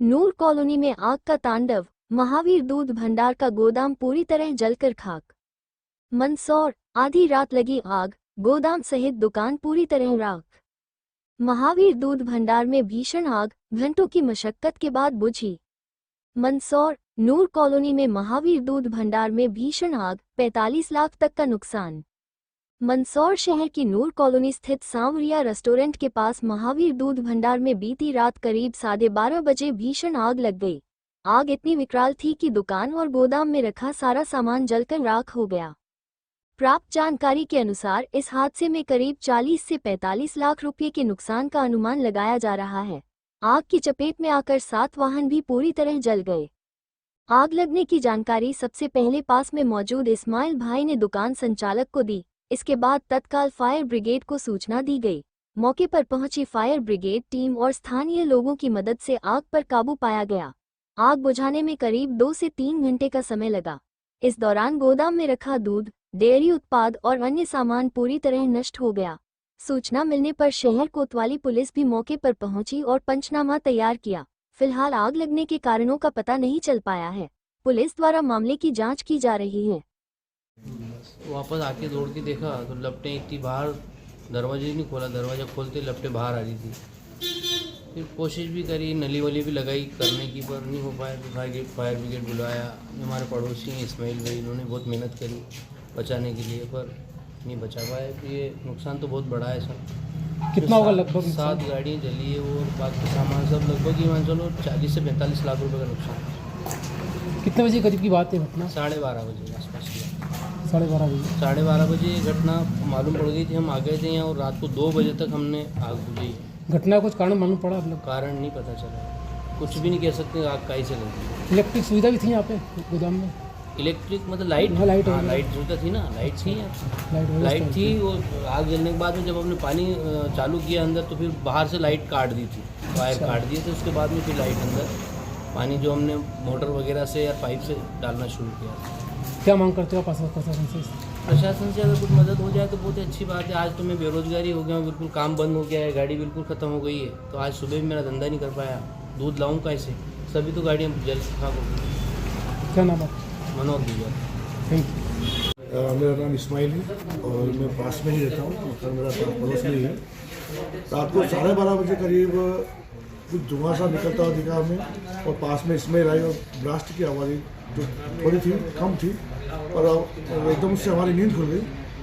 नूर colony में आग का तांडव, महावीर दूध भंडार का गोदाम पूरी तरह जलकर खाक। मंदसौर, आधी रात लगी आग, गोदाम सहित दुकान पूरी तरह राख। महावीर दूध भंडार में भीषण आग, घंटों की मशक्कत के बाद बुझी। मंदसौर, नूर कॉलोनी में महावीर दूध भंडार में भीषण आग, 45 लाख तक का नुकसान। मंदसौर शहर की नूर कॉलोनी स्थित सांवरिया रेस्टोरेंट के पास महावीर दूध भंडार में बीती रात करीब 12:30 बजे भीषण आग लग गई। आग इतनी विकराल थी कि दुकान और गोदाम में रखा सारा सामान जलकर राख हो गया। प्राप्त जानकारी के अनुसार इस हादसे में करीब 40 से 45 लाख रुपये के नुकसान का अनुमान लगाया जा रहा है। आग की चपेट में आकर 7 वाहन भी पूरी तरह जल गए। आग लगने की जानकारी सबसे पहले पास में मौजूद इस्माइल भाई ने दुकान संचालक को दी। इसके बाद तत्काल फायर ब्रिगेड को सूचना दी गई। मौके पर पहुंची फायर ब्रिगेड टीम और स्थानीय लोगों की मदद से आग पर काबू पाया गया। आग बुझाने में करीब 2 से 3 घंटे का समय लगा। इस दौरान गोदाम में रखा दूध, डेयरी उत्पाद और अन्य सामान पूरी तरह नष्ट हो गया। सूचना मिलने पर शहर कोतवाली पुलिस भी मौके पर पहुंची और पंचनामा तैयार किया। फिलहाल आग लगने के कारणों का पता नहीं चल पाया है। पुलिस द्वारा मामले की जांच की जा रही है। वापस आके दौड़ के देखा तो लपटें इतनी बाहर, दरवाजे नहीं खोला, दरवाज़ा खोलते लपटें बाहर आ रही थी। फिर कोशिश भी करी, नली वली भी लगाई करने की, पर नहीं हो पाया। तो फायर ब्रिगेड बुलाया। हमारे पड़ोसी हैं इस्माइल भाई, इन्होंने बहुत मेहनत करी बचाने के लिए, पर नहीं बचा पाए। तो ये नुकसान तो बहुत बड़ा है सर। कितना होगा लगभग? 7 गाड़ियाँ जली है और बाकी सामान सब लगभग ही मान चलो 40 से 45 लाख रुपए का नुकसान। कितने बजे करीब की बात है घटना? 12:30 बजे आसपास की। 12:30 बजे? 12:30 बजे घटना मालूम पड़ गई थी। हम आ गए थे यहाँ और रात को 2 बजे तक हमने आग बुझाई। घटना कुछ कारण मालूम पड़ा आप लोग? कारण नहीं पता चला, कुछ भी नहीं कह सकते आग काहे से लगी। इलेक्ट्रिक सुविधा भी थी यहाँ पे गोदाम में? इलेक्ट्रिक मतलब लाइट? हाँ, लाइट सुविधा थी ना, लाइट थी यहाँ। लाइट थी। और आग जलने के बाद में जब हमने पानी चालू किया अंदर, तो फिर बाहर से लाइट काट दी थी, वायर काट दिए थे। उसके बाद में फिर लाइट अंदर पानी जो हमने मोटर वगैरह से या पाइप से डालना शुरू किया। क्या मांग करते हो प्रशासन से? प्रशासन से अगर कुछ मदद हो जाए तो बहुत अच्छी बात है। आज तो मैं बेरोजगारी हो गया हूँ, बिल्कुल काम बंद हो गया है, गाड़ी बिल्कुल ख़त्म हो गई है। तो आज सुबह भी मेरा धंधा नहीं कर पाया। दूध लाऊं कैसे? सभी तो गाड़ियाँ जल खाक हो गई। क्या नाम है? मनोहर दीवार। Thank you. मेरा नाम इस्माइल है और मैं पास में ही रहता हूँ, मतलब मेरा पड़ोस में ही है। रात को 12:30 बजे करीब कुछ धुआं सा निकलता हुआ दिखा हमें, और पास में इस्माइल आई और ब्लास्ट की आवाज़ जो थोड़ी थी, कम थी, और एकदम से हमारी नींद खुल गई।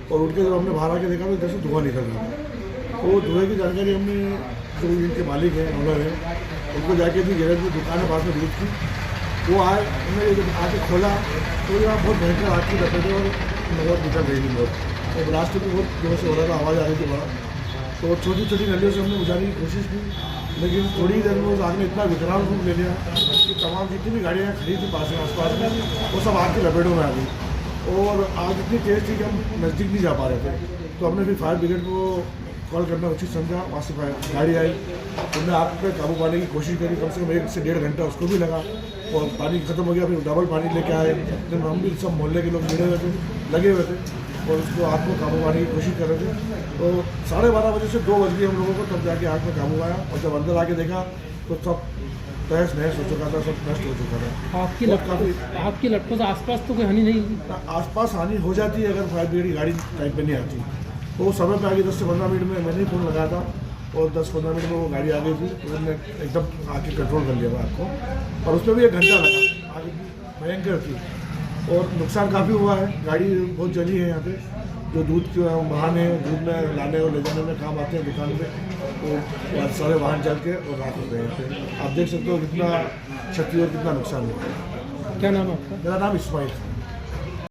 और उठ के जब हमने बाहर आके देखा तो इधर से धुआं निकल रहा था। तो धुएँ की जानकारी हमने जो इनके मालिक हैं, ओनर हैं, उनको जाके दी। गैरेज में दुकान है पास में दूध की, वो आए, उन्होंने जब आके खोला तो यहाँ बहुत भयंकर आग की लपेटे और नजर निकल रही थी बहुत। और ब्लास्ट भी बहुत जोर से हो रहा था, आवाज़ आ रही थी बड़ा। तो छोटी छोटी नलियों से हमने बुझाने की कोशिश की, लेकिन थोड़ी देर में उस आग ने इतना विकराल रूप ले लिया कि तमाम जितनी भी गाड़ियाँ खड़ी थी पास में आसपास में, वो सब आग की लपेटों में आ गई। और आग इतनी तेज़ थी कि हम नज़दीक नहीं जा पा रहे थे। तो हमने फिर फायर ब्रिगेड को कॉल करना उचित समझा। वहाँ से गाड़ी आई, उन्होंने आग पर काबू पाने की कोशिश करी। कम से कम 1 से 1.5 घंटा उसको भी लगा, और पानी खत्म हो गया। फिर डबल पानी लेके आए। फिर हम भी सब मोहल्ले के लोग जुड़े हुए थे, लगे हुए थे, और उसको आग को काबू पाने की कोशिश कर रहे थे। तो 12:30 बजे से 2 बज गए हम लोगों को, तब जाके आग में काबू आया। और जब अंदर आके देखा तो सब तहस नहस हो चुका था, सब नष्ट हो चुका था। आपकी लटकों से आसपास तो कोई हानि नहीं हुई? आसपास हानि हो जाती है अगर फायर ब्रिगेड की गाड़ी टाइम पे नहीं आती। तो वो समय पे आ गई। 10 से 15 मिनट में मैंने ही फ़ोन लगाया था, और 10-15 मिनट में वो गाड़ी आ गई थी। उन्होंने एकदम आके कंट्रोल कर लिया आग को, और उसमें भी 1 घंटा लगा। आग भयंकर थी और नुकसान काफ़ी हुआ है। गाड़ी बहुत जली है यहाँ पे, जो दूध के वाहन है, दूध में लाने और ले जाने में काम आते हैं दुकान पे, वो सारे वाहन जल के और राख हो गए यहाँ पे। आप देख सकते हो कितना क्षति और कितना नुकसान हुआ है। क्या नाम है आपका? मेरा नाम इस्माइल है।